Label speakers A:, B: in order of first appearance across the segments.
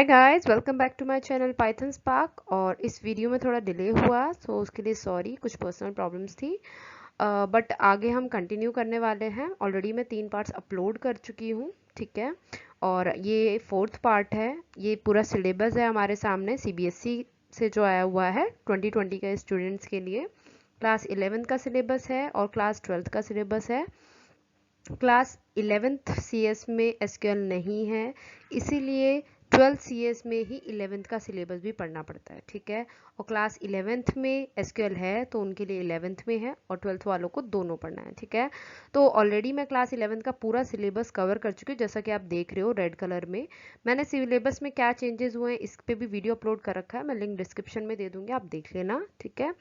A: Hi guys, welcome back to my channel Python Spark. और इस video में थोड़ा डिले हुआ सो उसके लिए सॉरी, कुछ पर्सनल प्रॉब्लम्स थी। बट आगे हम कंटिन्यू करने वाले हैं। ऑलरेडी मैं 3 पार्ट्स अपलोड कर चुकी हूँ, ठीक है। और ये 4th पार्ट है। ये पूरा सिलेबस है हमारे सामने सीबीएसई से जो आया हुआ है 2020 के स्टूडेंट्स के लिए। क्लास 11th का सिलेबस है और क्लास 12th का सिलेबस है। क्लास 11th सीएस में एसक्यूएल नहीं है, इसीलिए 12th सीएस में ही 11th का सिलेबस भी पढ़ना पड़ता है, ठीक है। और क्लास 11th में एसक्यूएल है तो उनके लिए 11th में है और 12th वालों को दोनों पढ़ना है, ठीक है। तो ऑलरेडी मैं क्लास 11th का पूरा सिलेबस कवर कर चुकी हूँ, जैसा कि आप देख रहे हो रेड कलर में। मैंने सिलेबस में क्या चेंजेस हुए हैं इस पर भी वीडियो अपलोड कर रखा है, मैं लिंक डिस्क्रिप्शन में दे दूंगी, आप देख लेना, ठीक है।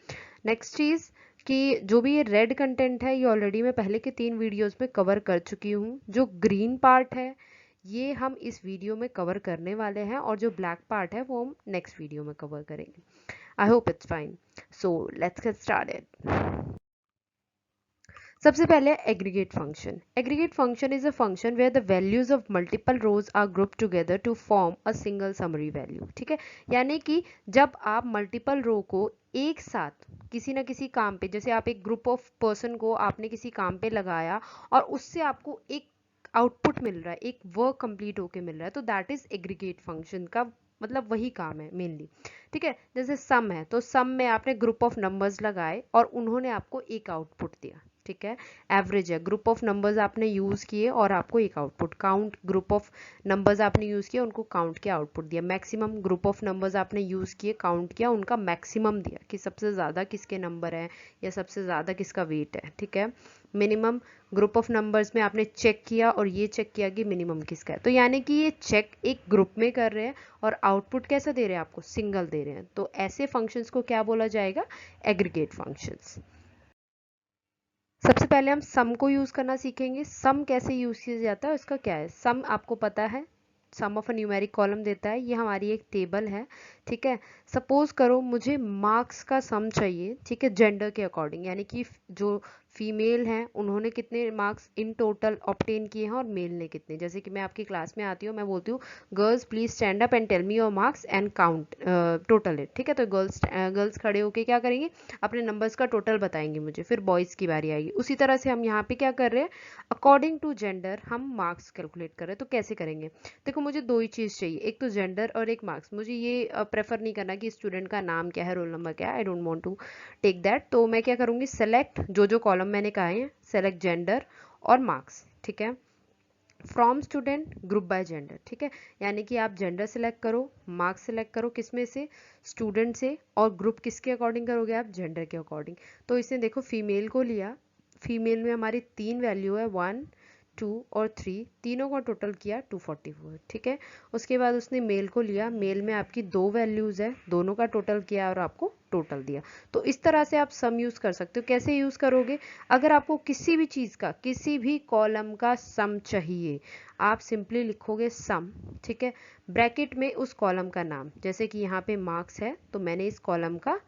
A: नेक्स्ट चीज़ कि जो भी ये रेड कंटेंट है ये ऑलरेडी मैं पहले के 3 वीडियोस में कवर कर चुकी हूँ। जो ग्रीन पार्ट है ये हम इस वीडियो में कवर करने वाले हैं और जो ब्लैक पार्ट है वो हम नेक्स्ट वीडियो में कवर करेंगे। I hope it's fine. So let's get started. सबसे पहले aggregate function. Aggregate function is a function where the values of multiple rows are group together to form a single summary value, ठीक है। यानी कि जब आप multiple रो को एक साथ किसी ना किसी काम पे, जैसे आप एक ग्रुप ऑफ पर्सन को आपने किसी काम पे लगाया और उससे आपको एक आउटपुट मिल रहा है, एक वर्क कंप्लीट होके मिल रहा है, तो दैट इज एग्रीगेट फंक्शन का मतलब वही काम है मेनली, ठीक है। जैसे सम है तो सम में आपने ग्रुप ऑफ नंबर्स लगाए और उन्होंने आपको एक आउटपुट दिया, ठीक है। एवरेज है, ग्रुप ऑफ नंबर्स आपने यूज किए और आपको एक output. Count, group of numbers आपने यूज किया, उनको काउंट किया, आउटपुट दिया। मैक्सिमम, ग्रुप ऑफ नंबर्स आपने यूज किए, काउंट किया, उनका मैक्सिमम दिया कि सबसे ज्यादा किसके नंबर है या सबसे ज्यादा किसका वेट है, ठीक है। मिनिमम, ग्रुप ऑफ नंबर्स में आपने चेक किया और ये चेक किया कि मिनिमम किसका है। तो यानी कि ये चेक एक ग्रुप में कर रहे हैं और आउटपुट कैसा दे रहे हैं आपको, सिंगल दे रहे हैं। तो ऐसे फंक्शंस को क्या बोला जाएगा, एग्रीगेट फंक्शंस। सबसे पहले हम सम को यूज करना सीखेंगे। सम कैसे यूज किया जाता है, उसका क्या है। सम आपको पता है, सम ऑफ अ न्यूमेरिक कॉलम देता है। ये हमारी एक टेबल है, ठीक है। सपोज करो मुझे मार्क्स का सम चाहिए, ठीक है, जेंडर के अकॉर्डिंग, यानी कि जो फीमेल हैं उन्होंने कितने मार्क्स इन टोटल ऑब्टेन किए हैं और मेल ने कितने। जैसे कि मैं आपकी क्लास में आती हूँ, मैं बोलती हूँ girls please stand up and tell me your marks and count total it, ठीक है। तो गर्ल्स खड़े होके क्या करेंगे, अपने नंबर्स का टोटल बताएंगे मुझे, फिर बॉयज़ की बारी आएगी। उसी तरह से हम यहाँ पे क्या कर रहे हैं, अकॉर्डिंग टू जेंडर हम मार्क्स कैलकुलेट कर रहे हैं। तो कैसे करेंगे, देखो मुझे दो ही चीज़ चाहिए, एक तो जेंडर और एक मार्क्स। मुझे ये प्रेफर नहीं करना कि स्टूडेंट का नाम क्या है, रोल नंबर क्या है, I don't want to take that. तो मैं क्या करूँगी, सेलेक्ट जो जो कॉलम मैंने कहा है, सेलेक्ट जेंडर और मार्क्स, ठीक है। From student group bye gender, ठीक है। यानी कि आप जेंडर सेलेक्ट करो, मार्क्स सेलेक्ट करो, किस में से, स्टूडेंट से, और ग्रुप किसके अकॉर्डिंग करोगे आप, जेंडर के अकॉर्डिंग। तो इसने देखो फीमेल को लिया, फीमेल में हमारी 3 वैल्यू है, 1, 2 और 3, तीनों का टोटल किया 244, ठीक है। उसके बाद उसने मेल को लिया, मेल में आपकी 2 वैल्यूज है, दोनों का टोटल किया और आपको टोटल दिया। तो इस तरह से आप सम यूज कर सकते हो। कैसे यूज करोगे, अगर आपको किसी भी चीज का, किसी भी कॉलम का सम चाहिए, आप सिंपली लिखोगे सम, ठीक है, ब्रैकेट में उस कॉलम का नाम। जैसे कि यहाँ पे मार्क्स है तो मैंने इस कॉलम का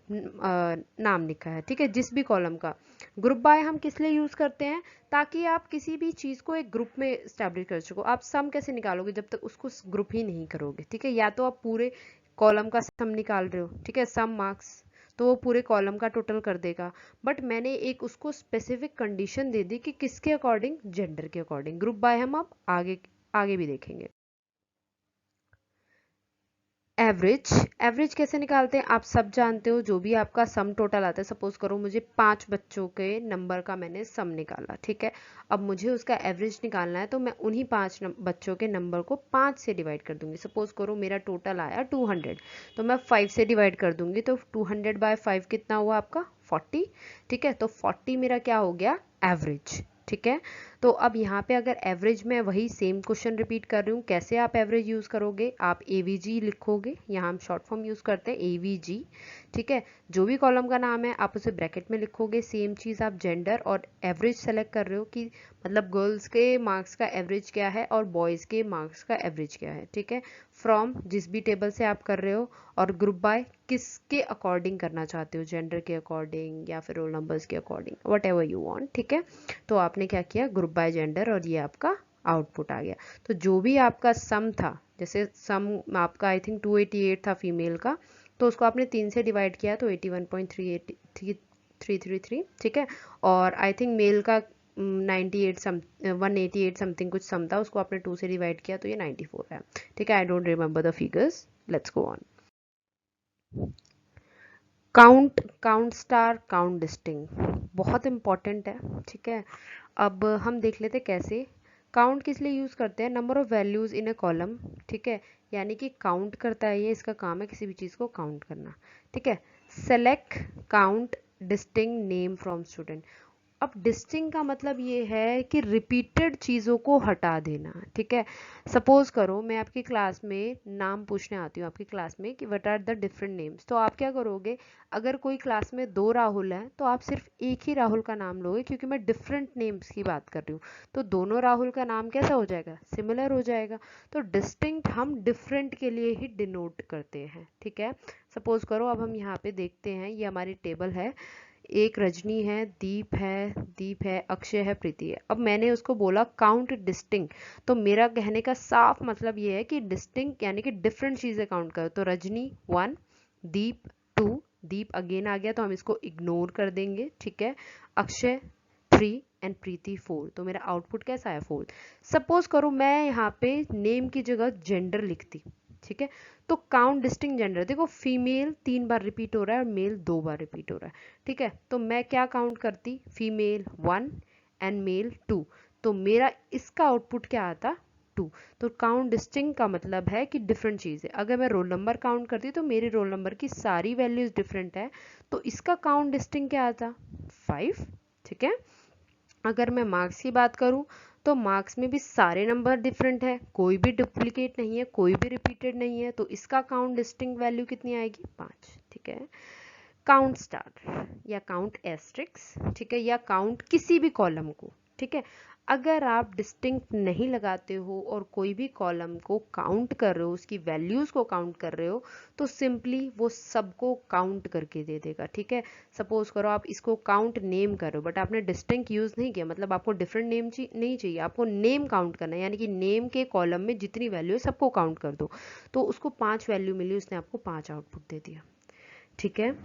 A: नाम लिखा है, ठीक है, जिस भी कॉलम का। ग्रुप बाय हम किस लिए यूज करते हैं, ताकि आप किसी भी चीज को एक ग्रुप में स्टैब्लिश कर सको। आप सम कैसे निकालोगे जब तक उसको ग्रुप ही नहीं करोगे, ठीक है। या तो आप पूरे कॉलम का सम निकाल रहे हो, ठीक है, सम मार्क्स, तो वो पूरे कॉलम का टोटल कर देगा। बट मैंने एक उसको स्पेसिफिक कंडीशन दे दी कि किसके अकॉर्डिंग, जेंडर के अकॉर्डिंग। ग्रुप बाय हम अब आगे आगे भी देखेंगे। एवरेज, एवरेज कैसे निकालते हैं आप सब जानते हो। जो भी आपका सम टोटल आता है, सपोज करो मुझे 5 बच्चों के नंबर का मैंने सम निकाला, ठीक है। अब मुझे उसका एवरेज निकालना है तो मैं उन्हीं 5 बच्चों के नंबर को 5 से डिवाइड कर दूंगी। सपोज करो मेरा टोटल आया 200, तो मैं 5 से डिवाइड कर दूंगी, तो 200/5 कितना हुआ आपका, 40, ठीक है। तो 40 मेरा क्या हो गया, एवरेज, ठीक है। तो अब यहाँ पे अगर एवरेज में वही सेम क्वेश्चन रिपीट कर रही हूँ, कैसे आप एवरेज यूज करोगे, आप एवीजी लिखोगे, यहाँ हम शॉर्ट फॉर्म यूज करते हैं एवीजी, ठीक है। जो भी कॉलम का नाम है आप उसे ब्रैकेट में लिखोगे। सेम चीज आप जेंडर और एवरेज सेलेक्ट कर रहे हो कि मतलब गर्ल्स के मार्क्स का एवरेज क्या है और बॉयज के मार्क्स का एवरेज क्या है, ठीक है। फ्रॉम जिस भी टेबल से आप कर रहे हो, और ग्रुप बाय किसके अकॉर्डिंग करना चाहते हो, जेंडर के अकॉर्डिंग या फिर रोल नंबर्स के according, what ever you want, ठीक है। तो आपने क्या किया, ग्रुप बाय जेंडर, और ये आपका आउटपुट आ गया। तो जो भी आपका सम था, जैसे सम आपका आई थिंक 288 था फीमेल का, तो उसको आपने 3 से डिवाइड किया तो 81.333, ठीक है। और आई थिंक मेल का 188 समथिंग कुछ सम था, उसको आपने 2 से डिवाइड किया तो ये 94 है, ठीक है। I don't remember the figures, let's go on. Count, count star, count distinct बहुत इंपॉर्टेंट है, ठीक है। अब हम देख लेते कैसे। काउंट किस लिए यूज़ करते हैं? Number of values in A column, ठीक है, यानी कि काउंट करता है ये, इसका काम है किसी भी चीज़ को काउंट करना, ठीक है। Select, count, distinct name from student. अब डिस्टिंग का मतलब ये है कि रिपीटेड चीज़ों को हटा देना, ठीक है। सपोज करो मैं आपकी क्लास में नाम पूछने आती हूँ आपकी क्लास में कि what are the different names, तो आप क्या करोगे? अगर कोई क्लास में 2 राहुल हैं तो आप सिर्फ एक ही राहुल का नाम लोगे, क्योंकि मैं डिफरेंट नेम्स की बात कर रही हूँ। तो दोनों राहुल का नाम कैसा हो जाएगा? सिमिलर हो जाएगा। तो डिस्टिंक्ट हम डिफरेंट के लिए ही डिनोट करते हैं, ठीक है। सपोज करो अब हम यहाँ पे देखते हैं, ये हमारी टेबल है, एक रजनी है, दीप है, अक्षय है, प्रीति है। अब मैंने उसको बोला काउंट डिस्टिंक्ट, तो मेरा कहने का साफ मतलब ये है कि डिस्टिंक्ट यानी कि डिफरेंट चीज़ें काउंट करो। तो रजनी 1, दीप 2, दीप अगेन आ गया तो हम इसको इग्नोर कर देंगे, ठीक है। अक्षय 3 एंड प्रीति 4, तो मेरा आउटपुट कैसा है? 4। सपोज करो मैं यहाँ पे नेम की जगह जेंडर लिखती, ठीक है। तो काउंट डिस्टिंक्ट जेंडर, देखो फीमेल 3 बार रिपीट हो रहा है और मेल 2 बार रिपीट हो रहा है, ठीक है। तो मैं क्या काउंट करती? फीमेल 1 एंड मेल 2, तो मेरा इसका आउटपुट क्या आता? 2। तो काउंट डिस्टिंक्ट का मतलब है कि डिफरेंट चीज़ है। अगर मैं रोल नंबर काउंट करती तो मेरे रोल नंबर की सारी वैल्यूज डिफरेंट है, तो इसका काउंट डिस्टिंक्ट क्या आता? 5, ठीक है। अगर मैं मार्क्स की बात करूं तो मार्क्स में भी सारे नंबर डिफरेंट है, कोई भी डुप्लीकेट नहीं है, कोई भी रिपीटेड नहीं है, तो इसका काउंट डिस्टिंक्ट वैल्यू कितनी आएगी? 5, ठीक है। काउंट स्टार या काउंट एस्ट्रिक्स, ठीक है, या काउंट किसी भी कॉलम को, ठीक है। अगर आप डिस्टिंक्ट नहीं लगाते हो और कोई भी कॉलम को काउंट कर रहे हो, उसकी वैल्यूज को काउंट कर रहे हो, तो सिंपली वो सबको काउंट करके दे देगा, ठीक है। सपोज करो आप इसको काउंट नेम कर रहे हो बट आपने डिस्टिंक्ट यूज नहीं किया, मतलब आपको डिफरेंट नेम नहीं चाहिए, आपको नेम काउंट करना है, यानी कि नेम के कॉलम में जितनी वैल्यू है सबको काउंट कर दो। तो उसको 5 वैल्यू मिली, उसने आपको 5 आउटपुट दे दिया, ठीक है।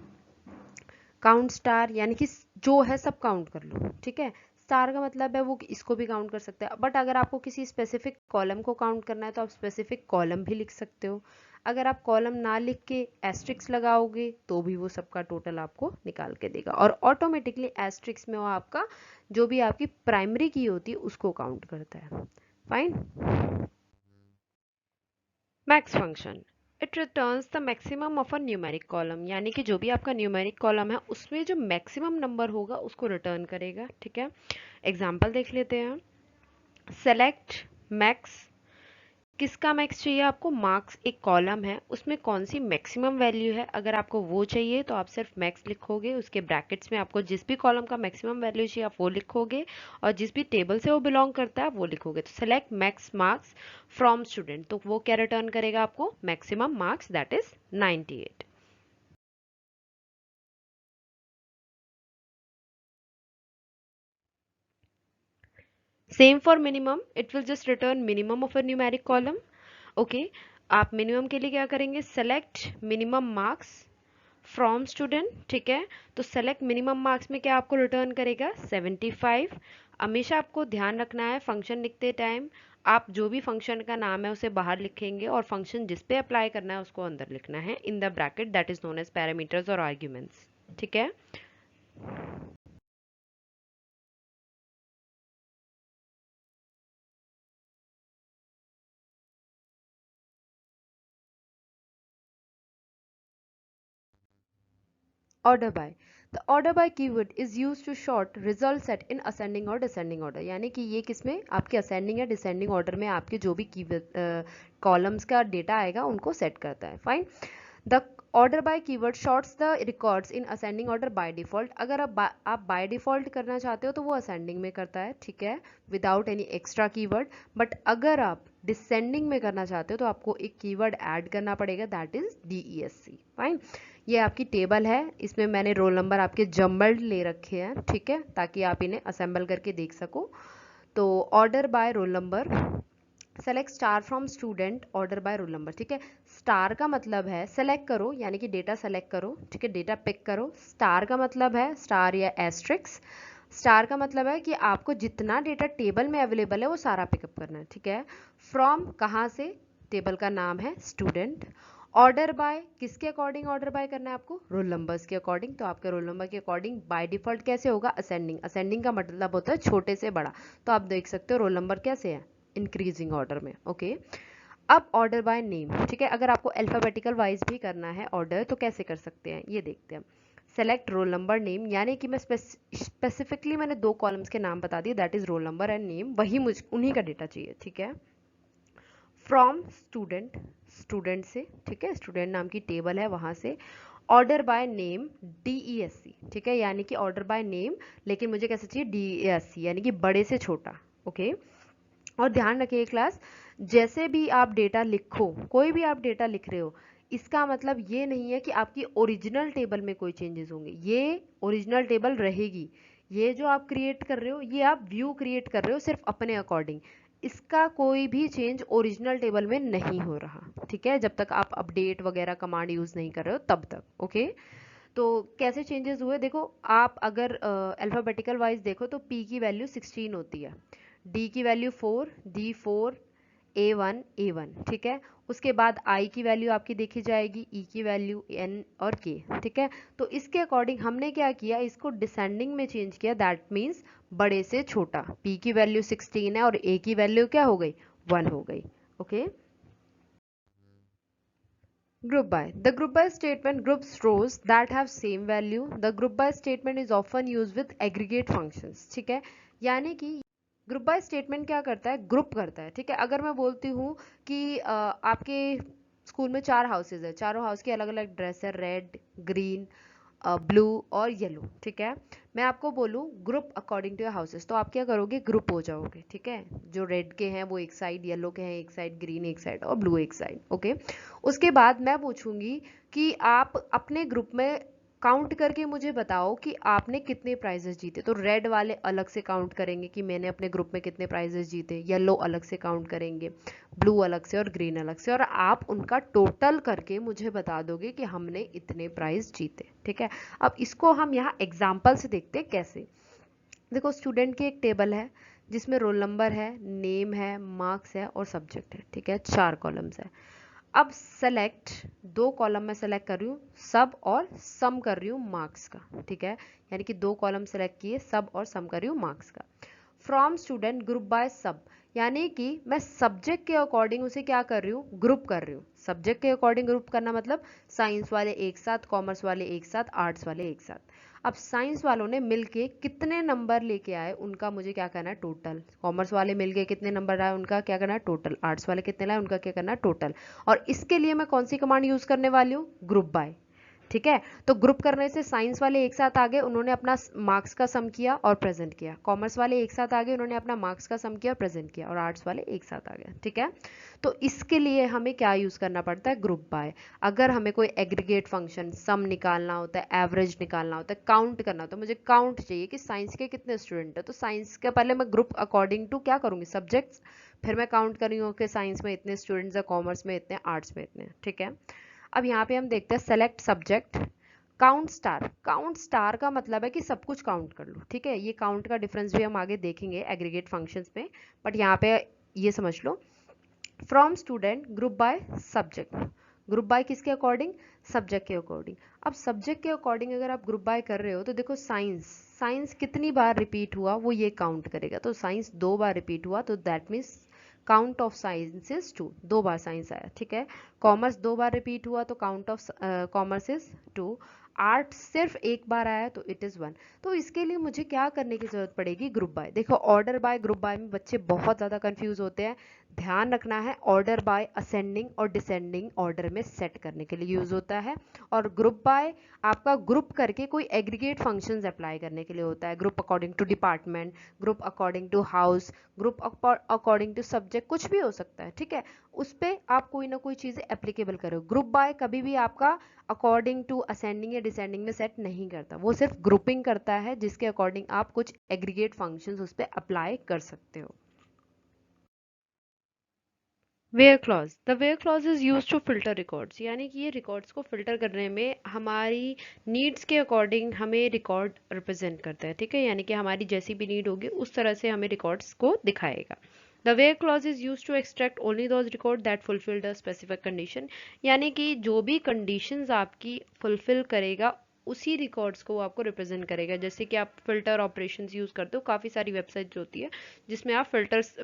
A: काउंट स्टार यानी कि जो है सब काउंट कर लो, ठीक है। स्टार का मतलब है वो इसको भी काउंट कर सकते हैं, बट अगर आपको किसी स्पेसिफिक कॉलम को काउंट करना है तो आप स्पेसिफिक कॉलम भी लिख सकते हो। अगर आप कॉलम ना लिख के एस्ट्रिक्स लगाओगे तो भी वो सबका टोटल आपको निकाल के देगा, और ऑटोमेटिकली एस्ट्रिक्स में वो आपका जो भी आपकी प्राइमरी की होती है उसको काउंट करता है। Fine. Max function, it returns the maximum of a numeric column, यानी कि जो भी आपका न्यूमेरिक कॉलम है उसमें जो मैक्सिमम नंबर होगा उसको रिटर्न करेगा, ठीक है। एग्जाम्पल देख लेते हैं। सेलेक्ट मैक्स, किसका मैक्स चाहिए आपको? मार्क्स एक कॉलम है, उसमें कौन सी मैक्सिमम वैल्यू है, अगर आपको वो चाहिए तो आप सिर्फ मैक्स लिखोगे, उसके ब्रैकेट्स में आपको जिस भी कॉलम का मैक्सिमम वैल्यू चाहिए आप वो लिखोगे, और जिस भी टेबल से वो बिलोंग करता है वो लिखोगे। तो select max marks from student, तो वो क्या रिटर्न करेगा आपको? Maximum marks, that is 98। Same for minimum, it will just return minimum of a numeric column. Okay, आप मिनिमम के लिए क्या करेंगे? Select minimum marks from student, ठीक है। तो सेलेक्ट मिनिमम मार्क्स में क्या आपको रिटर्न करेगा? 75। हमेशा आपको ध्यान रखना है फंक्शन लिखते टाइम आप जो भी फंक्शन का नाम है उसे बाहर लिखेंगे और फंक्शन जिस पे अप्लाई करना है उसको अंदर लिखना है in the bracket, that is known as parameters और आर्ग्यूमेंट्स, ठीक है। Order by, the order by keyword is use to sort result set in ascending और डिसेंडिंग ऑर्डर, यानी कि ये किसमें? आपके असेंडिंग या डिसेंडिंग ऑर्डर में आपके जो भी कीवर्ड कॉलम्स का डेटा आएगा उनको सेट करता है। Fine. The order by keyword shorts the records in ascending order by default, अगर आप बाय डिफॉल्ट करना चाहते हो तो वो असेंडिंग में करता है, ठीक है, without any extra keyword. But अगर आप डिसेंडिंग में करना चाहते हो तो आपको एक कीवर्ड ऐड करना पड़ेगा, दैट इज DESC। फाइन। ये आपकी टेबल है, इसमें मैंने रोल नंबर आपके जम्बल्ड ले रखे हैं, ठीक है, ताकि आप इन्हें असेंबल करके देख सको। तो order by roll number, select star from student, order by roll number. ठीक है, स्टार का मतलब है सेलेक्ट करो, यानी कि डेटा सेलेक्ट करो। ठीक है, डेटा पिक करो। स्टार का मतलब है स्टार या एस्ट्रिक्स। स्टार का मतलब है कि आपको जितना डेटा टेबल में अवेलेबल है वो सारा पिकअप करना है। ठीक है, फ्रॉम कहाँ से, टेबल का नाम है स्टूडेंट। ऑर्डर बाय, किसके अकॉर्डिंग ऑर्डर बाय करना है आपको, रोल नंबर्स के अकॉर्डिंग। तो आपके रोल नंबर के अकॉर्डिंग बाय डिफॉल्ट कैसे होगा, असेंडिंग। असेंडिंग का मतलब होता है छोटे से बड़ा, तो आप देख सकते हो रोल नंबर कैसे है, इंक्रीजिंग ऑर्डर में। ओके, अब ऑर्डर बाय नेम। ठीक है, अगर आपको अल्फाबेटिकल वाइज भी करना है ऑर्डर तो कैसे कर सकते हैं ये देखते हैं। सेलेक्ट रोल नंबर नेम, यानी कि मैं स्पेसिफिकली मैंने 2 कॉलम्स के नाम बता दिए, that is roll number and name, वही मुझे उन्हीं का डेटा चाहिए। ठीक है, फ्रॉम स्टूडेंट, स्टूडेंट से। ठीक है, स्टूडेंट नाम की टेबल है वहां से। Order by name, DESC। ठीक है, यानी कि ऑर्डर बाय नेम, लेकिन मुझे कैसे चाहिए, DESC, यानी कि बड़े से छोटा। ओके, और ध्यान रखिए क्लास, जैसे भी आप डेटा लिखो, कोई भी आप डेटा लिख रहे हो, इसका मतलब ये नहीं है कि आपकी ओरिजिनल टेबल में कोई चेंजेस होंगे। ये ओरिजिनल टेबल रहेगी। ये जो आप क्रिएट कर रहे हो, ये आप व्यू क्रिएट कर रहे हो सिर्फ अपने अकॉर्डिंग। इसका कोई भी चेंज ओरिजिनल टेबल में नहीं हो रहा। ठीक है, जब तक आप अपडेट वगैरह कमांड यूज नहीं कर रहे हो तब तक। ओके, तो कैसे चेंजेस हुए देखो, आप अगर अल्फाबेटिकल वाइज देखो तो P की वैल्यू 16 होती है, D की वैल्यू 4, D4, A1। ठीक है, उसके बाद I की वैल्यू आपकी देखी जाएगी, E की वैल्यू, N और K। ठीक है, तो इसके अकॉर्डिंग हमने क्या किया, इसको डिसेंडिंग में चेंज किया, दैट मीन्स बड़े से छोटा। P की वैल्यू 16 है और A की वैल्यू क्या हो गई, 1 हो गई। Okay, group by, the group by statement groups rows that have same value. The group by statement is often used with aggregate functions. ठीक है, यानी कि ग्रुप बाय स्टेटमेंट क्या करता है, ग्रुप करता है। ठीक है, अगर मैं बोलती हूँ कि आपके स्कूल में 4 हाउसेज है, चारों हाउस की अलग अलग ड्रेस है, रेड, ग्रीन, ब्लू और येलो। ठीक है, मैं आपको बोलूँ group according to your houses, तो आप क्या करोगे, ग्रुप हो जाओगे। ठीक है, जो रेड के हैं वो एक साइड, येलो के हैं एक साइड, ग्रीन एक साइड और ब्लू एक साइड। ओके, उसके बाद मैं पूछूंगी कि आप अपने ग्रुप में काउंट करके मुझे बताओ कि आपने कितने प्राइजेस जीते। तो रेड वाले अलग से काउंट करेंगे कि मैंने अपने ग्रुप में कितने प्राइजेस जीते, येलो अलग से काउंट करेंगे, ब्लू अलग से और ग्रीन अलग से, और आप उनका टोटल करके मुझे बता दोगे कि हमने इतने प्राइज जीते। ठीक है, अब इसको हम यहाँ एग्जाम्पल से देखते हैं कैसे। देखो, स्टूडेंट की एक टेबल है जिसमें रोल नंबर है, नेम है, मार्क्स है और सब्जेक्ट है। ठीक है, 4 कॉलम्स है। अब सेलेक्ट, 2 कॉलम में सेलेक्ट कर रही हूँ, सब और सम कर रही हूँ मार्क्स का। ठीक है, यानी कि 2 कॉलम सेलेक्ट किए, सब और सम कर रही हूँ मार्क्स का। फ्रॉम स्टूडेंट ग्रुप बाय सब, यानी कि मैं सब्जेक्ट के अकॉर्डिंग उसे क्या कर रही हूँ, ग्रुप कर रही हूँ। सब्जेक्ट के अकॉर्डिंग ग्रुप करना मतलब साइंस वाले एक साथ, कॉमर्स वाले एक साथ, आर्ट्स वाले एक साथ। अब साइंस वालों ने मिलके कितने नंबर लेके आए उनका मुझे क्या करना है, टोटल। कॉमर्स वाले मिलके कितने नंबर आए उनका क्या करना है, टोटल। आर्ट्स वाले कितने लाए उनका क्या करना है, टोटल। और इसके लिए मैं कौन सी कमांड यूज करने वाली हूँ, ग्रुप बाय। ठीक है, तो ग्रुप करने से साइंस वाले एक साथ आ गए, उन्होंने अपना मार्क्स का सम किया और प्रेजेंट किया। कॉमर्स वाले एक साथ आ गए, उन्होंने अपना मार्क्स का सम किया और प्रेजेंट किया। और आर्ट्स वाले एक साथ आ गए। ठीक है, तो इसके लिए हमें क्या यूज करना पड़ता है, ग्रुप बाय। अगर हमें कोई एग्रीगेट फंक्शन सम निकालना होता है, एवरेज निकालना होता है, काउंट करना होता है, मुझे काउंट चाहिए कि साइंस के कितने स्टूडेंट है, तो साइंस के पहले मैं ग्रुप अकॉर्डिंग टू क्या करूंगी, सब्जेक्ट्स, फिर मैं काउंट कर रही हूँ कि साइंस में इतने स्टूडेंट्स है, कॉमर्स में इतने, आर्ट्स में इतने। ठीक है, अब यहाँ पे हम देखते हैं select subject, count star. Count star का मतलब है कि सब कुछ काउंट कर लो। ठीक है, ये काउंट का डिफरेंस भी हम आगे देखेंगे एग्रीगेट फंक्शंस में, बट यहाँ पे ये समझ लो। From student group by subject, group by किसके अकॉर्डिंग, सब्जेक्ट के अकॉर्डिंग। अब सब्जेक्ट के अकॉर्डिंग अगर आप ग्रुप बाय कर रहे हो तो देखो साइंस, साइंस कितनी बार रिपीट हुआ वो ये काउंट करेगा। तो साइंस 2 बार रिपीट हुआ तो that means count of science is 2, 2 bar science आया। ठीक है, कॉमर्स 2 बार रिपीट हुआ तो count of commerce is 2, art सिर्फ एक बार आया तो इट इज़ 1। तो इसके लिए मुझे क्या करने की जरूरत पड़ेगी, ग्रुप बाय। देखो, ऑर्डर बाय ग्रुप बाय में बच्चे बहुत ज़्यादा कंफ्यूज होते हैं, ध्यान रखना है, ऑर्डर बाय असेंडिंग और डिसेंडिंग ऑर्डर में सेट करने के लिए यूज होता है। और ग्रुप बाय आपका ग्रुप करके कोई एग्रीगेट फंक्शंस अप्लाई करने के लिए होता है। Group according to department, group according to house, group according to subject, कुछ भी हो सकता है, ठीक है। उस पर आप कोई ना कोई चीज़ें एप्लीकेबल करो। ग्रुप बाय कभी भी आपका अकॉर्डिंग टू असेंडिंग या डिसेंडिंग में सेट नहीं करता, वो सिर्फ ग्रुपिंग करता है जिसके अकॉर्डिंग आप कुछ एग्रीगेट फंक्शंस उस पर अप्लाई कर सकते हो। Where clause, the where clause is use to filter records, यानी कि ये रिकॉर्ड्स को फिल्टर करने में हमारी नीड्स के अकॉर्डिंग हमें रिकॉर्ड रिप्रेजेंट करता है, ठीक है। यानी कि हमारी जैसी भी नीड होगी उस तरह से हमें रिकॉर्ड्स को दिखाएगा। The where clause is use to extract only those record that fulfill the specific condition, यानी कि जो भी कंडीशंस आपकी फुलफिल करेगा उसी रिकॉर्ड्स को वो आपको रिप्रेजेंट करेगा। जैसे कि आप फिल्टर ऑपरेशंस यूज करते हो, काफी सारी वेबसाइट होती है जिसमें आप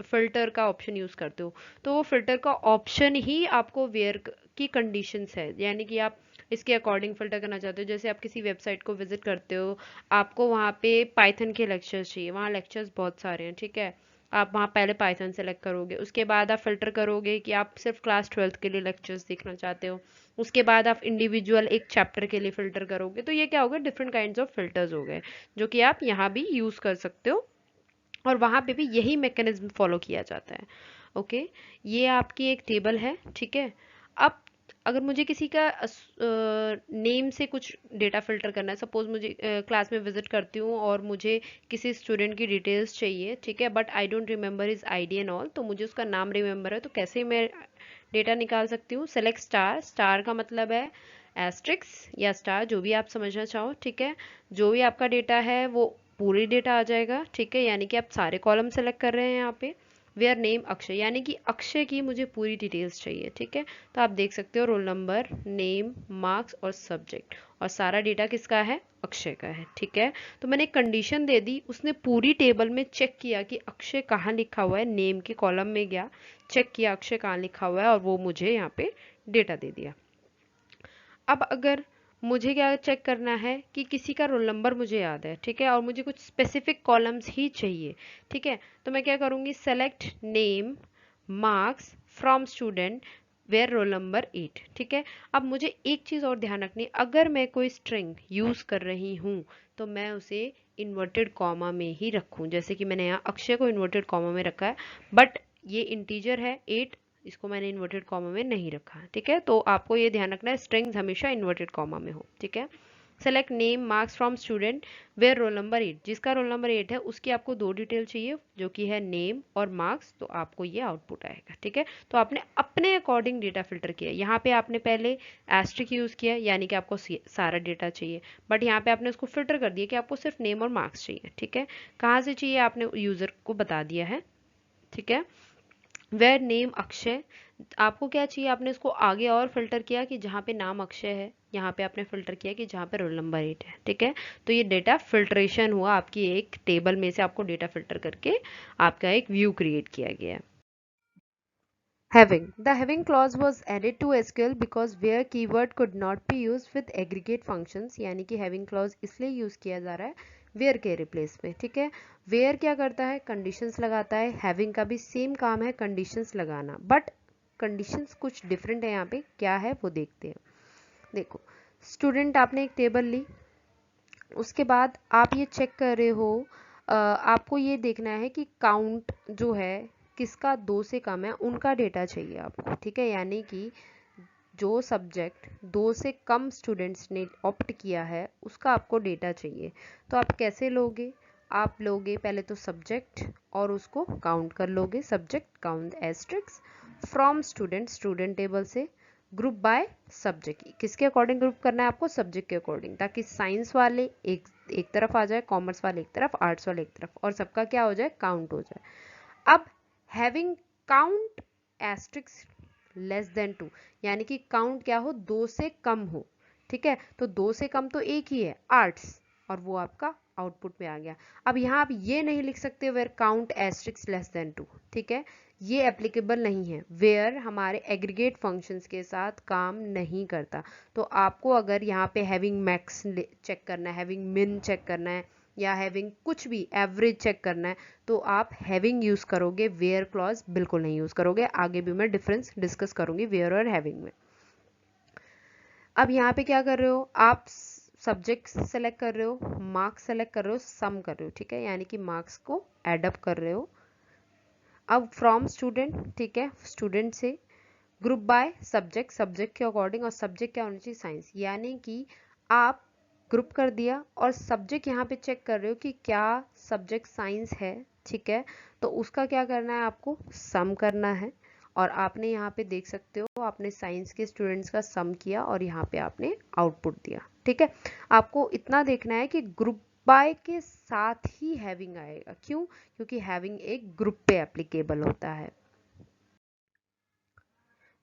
A: फिल्टर का ऑप्शन यूज करते हो, तो वो फिल्टर का ऑप्शन ही आपको वेयर की कंडीशंस है, यानी कि आप इसके अकॉर्डिंग फिल्टर करना चाहते हो। जैसे आप किसी वेबसाइट को विजिट करते हो, आपको वहाँ पे पाइथन के लेक्चर्स चाहिए, वहाँ लेक्चर्स बहुत सारे हैं, ठीक है। आप वहाँ पहले पाइथन सेलेक्ट करोगे, उसके बाद आप फिल्टर करोगे कि आप सिर्फ क्लास 12th के लिए लेक्चर्स देखना चाहते हो, उसके बाद आप इंडिविजुअल एक चैप्टर के लिए फिल्टर करोगे। तो ये क्या हो गया, डिफरेंट काइंड्स ऑफ फिल्टर्स हो गए जो कि आप यहाँ भी यूज कर सकते हो, और वहाँ पे भी यही मैकेनिज्म फॉलो किया जाता है। ओके, ये आपकी एक टेबल है, ठीक है। अब अगर मुझे किसी का नेम से कुछ डेटा फिल्टर करना है, सपोज मुझे क्लास में विजिट करती हूँ और मुझे किसी स्टूडेंट की डिटेल्स चाहिए, ठीक है, but I don't remember his ID and all, तो मुझे उसका नाम रिमेंबर है, तो कैसे मैं डेटा निकाल सकती हूँ? सेलेक्ट स्टार, स्टार का मतलब है एस्ट्रिक्स या स्टार, जो भी आप समझना चाहो, ठीक है। जो भी आपका डेटा है वो पूरी डेटा आ जाएगा, ठीक है, यानी कि आप सारे कॉलम सेलेक्ट कर रहे हैं यहाँ पे। वेयर नेम अक्षय, यानी कि अक्षय की मुझे पूरी डिटेल्स चाहिए, ठीक है। तो आप देख सकते हो रोल नंबर, नेम, मार्क्स और सब्जेक्ट, और सारा डेटा किसका है? अक्षय का है, ठीक है। तो मैंने एक कंडीशन दे दी, उसने पूरी टेबल में चेक किया कि अक्षय कहाँ लिखा हुआ है, नेम के कॉलम में गया, चेक किया अक्षय कहाँ लिखा हुआ है, और वो मुझे यहाँ पे डेटा दे दिया। अब अगर मुझे क्या चेक करना है कि किसी का रोल नंबर मुझे याद है, ठीक है, और मुझे कुछ स्पेसिफिक कॉलम्स ही चाहिए, ठीक है, तो मैं क्या करूँगी? Select name, marks from student where roll number 8, ठीक है। अब मुझे एक चीज़ और ध्यान रखनी, अगर मैं कोई स्ट्रिंग यूज़ कर रही हूँ तो मैं उसे इन्वर्टेड कॉमा में ही रखूँ। जैसे कि मैंने यहाँ अक्षय को इन्वर्टेड कॉमा में रखा है, बट ये इंटीजर है 8, इसको मैंने इन्वर्टेड कॉमा में नहीं रखा, ठीक है। तो आपको ये ध्यान रखना है स्ट्रिंग्स हमेशा इन्वर्टेड कॉमा में हो, ठीक है। Select name, marks from student where roll number 8, जिसका रोल नंबर 8 है उसकी आपको दो डिटेल चाहिए जो कि है नेम और मार्क्स, तो आपको ये आउटपुट आएगा, ठीक है। तो आपने अपने अकॉर्डिंग डेटा फिल्टर किया। यहाँ पे आपने पहले एस्ट्रिक यूज किया, यानी कि आपको सारा डेटा चाहिए, बट यहाँ पे आपने उसको फिल्टर कर दिया कि आपको सिर्फ नेम और मार्क्स चाहिए, ठीक है। कहाँ से चाहिए आपने यूजर को बता दिया है, ठीक है। वेयर नेम अक्षय, आपको क्या चाहिए? आपने इसको आगे और फिल्टर किया कि जहाँ पे नाम अक्षय है, यहाँ पे आपने फिल्टर किया कि जहाँ पे रोल नंबर 8 है, ठीक है। तो ये डेटा फिल्ट्रेशन हुआ, आपकी एक टेबल में से आपको डेटा फिल्टर करके आपका एक व्यू क्रिएट किया गया है। Having. The having clause was added to SQL because where keyword could not be used with aggregate functions, यानी कि having clause इसलिए यूज किया जा रहा है where के रिप्लेस में, ठीक है। where क्या करता है? कंडीशंस लगाता है। having का भी सेम काम है, कंडीशंस लगाना, बट कंडीशंस कुछ डिफरेंट है यहाँ पे। क्या है वो देखते हैं। देखो, स्टूडेंट आपने एक टेबल ली, उसके बाद आप ये चेक कर रहे हो, आपको ये देखना है कि काउंट जो है किसका 2 से कम है, उनका डेटा चाहिए आपको, ठीक है। यानी कि जो सब्जेक्ट 2 से कम स्टूडेंट्स ने ऑप्ट किया है उसका आपको डेटा चाहिए। तो आप कैसे लोगे? आप लोगे पहले तो सब्जेक्ट और उसको काउंट कर लोगे, subject count asterisk from student, student table से, ग्रुप बाय सब्जेक्ट, किसके अकॉर्डिंग ग्रुप करना है आपको? सब्जेक्ट के अकॉर्डिंग, ताकि साइंस वाले एक तरफ आ जाए, कॉमर्स वाले एक तरफ, आर्ट्स वाले एक तरफ, और सबका क्या हो जाए? काउंट हो जाए। अब having count asterisk less than 2, यानी कि काउंट क्या हो? 2 से कम हो, ठीक है। तो 2 से कम तो एक ही है, आर्ट्स, और वो आपका आउटपुट में आ गया। अब यहाँ आप ये नहीं लिख सकते where count asterisk less than 2, ठीक है, ये एप्लीकेबल नहीं है। वेयर हमारे एग्रीगेट फंक्शंस के साथ काम नहीं करता। तो आपको अगर यहाँ पे हैविंग मैक्स चेक करना है, हैविंग मिन चेक करना है, या हैविंग कुछ भी एवरेज चेक करना है तो आप हैविंग यूज करोगे, वेयर क्लॉज बिल्कुल नहीं यूज करोगे। आगे भी मैं डिफरेंस डिस्कस करूंगी वेयर और हैविंग में। अब यहाँ पे क्या कर रहे हो आप, सब्जेक्ट सेलेक्ट कर रहे हो, मार्क्स सेलेक्ट कर रहे हो, सम कर रहे हो, ठीक है, यानी कि मार्क्स को एडअप कर रहे हो। अब फ्रॉम स्टूडेंट, ठीक है, स्टूडेंट से ग्रुप बाय सब्जेक्ट, सब्जेक्ट के अकॉर्डिंग, और सब्जेक्ट क्या होना चाहिए, साइंस, यानी कि आप ग्रुप कर दिया और सब्जेक्ट यहाँ पे चेक कर रहे हो कि क्या सब्जेक्ट साइंस है, ठीक है, तो उसका क्या करना है, आपको सम करना है। और आपने यहाँ पे देख सकते हो आपने साइंस के स्टूडेंट्स का सम किया और यहाँ पे आपने आउटपुट दिया, ठीक है। आपको इतना देखना है कि ग्रुप बाय के साथ ही हैविंग आएगा, क्यों, क्योंकि हैविंग एक ग्रुप पे एप्लीकेबल होता है।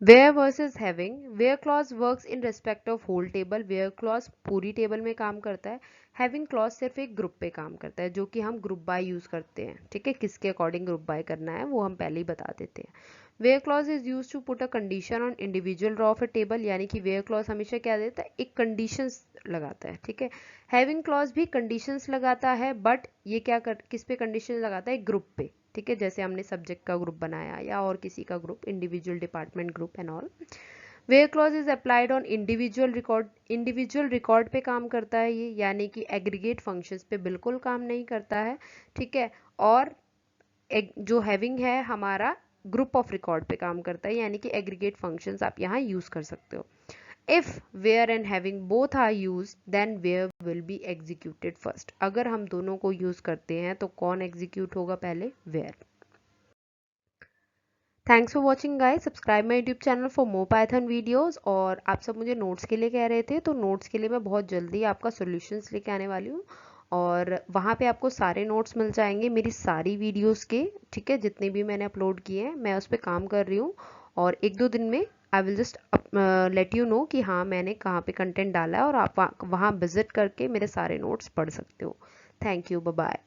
A: Where versus having, where clause works in respect of whole table, where clause पूरी टेबल में काम करता है, having clause सिर्फ एक ग्रुप पे काम करता है, जो कि हम ग्रुप बाय यूज करते हैं, ठीक है, किसके अकॉर्डिंग ग्रुप बाय करना है वो हम पहले ही बता देते हैं। where clause is used to put a condition on individual row of a table, यानी कि where clause हमेशा क्या देता है, एक conditions लगाता है, ठीक है। having clause भी conditions लगाता है, बट ये किस पे condition लगाता है, ग्रुप पे, ठीक है, जैसे हमने सब्जेक्ट का ग्रुप बनाया या और किसी का group, individual, department group and all. Where clause is applied on individual record, individual record पे काम करता है ये, यानी कि एग्रीगेट फंक्शंस पे बिल्कुल काम नहीं करता है, ठीक है। और जो हैविंग है हमारा ग्रुप ऑफ रिकॉर्ड पे काम करता है, यानी कि एग्रीगेट फंक्शंस आप यहाँ यूज कर सकते हो। If where and having both are used, then where will be executed first. अगर हम दोनों को यूज करते हैं तो कौन एग्जीक्यूट होगा पहले, where। Thanks for watching guys, subscribe my YouTube channel for more Python videos. और आप सब मुझे नोट्स के लिए कह रहे थे, तो नोट्स के लिए मैं बहुत जल्दी आपका सॉल्यूशंस लेके आने वाली हूँ, और वहाँ पे आपको सारे नोट्स मिल जाएंगे मेरी सारी वीडियोस के, ठीक है, जितने भी मैंने अपलोड किए हैं मैं उस पर काम कर रही हूँ। और एक दो दिन में I will just let you know कि हाँ मैंने कहाँ पे कंटेंट डाला है, और आप वहाँ विजिट करके मेरे सारे नोट्स पढ़ सकते हो। Thank you, bye bye.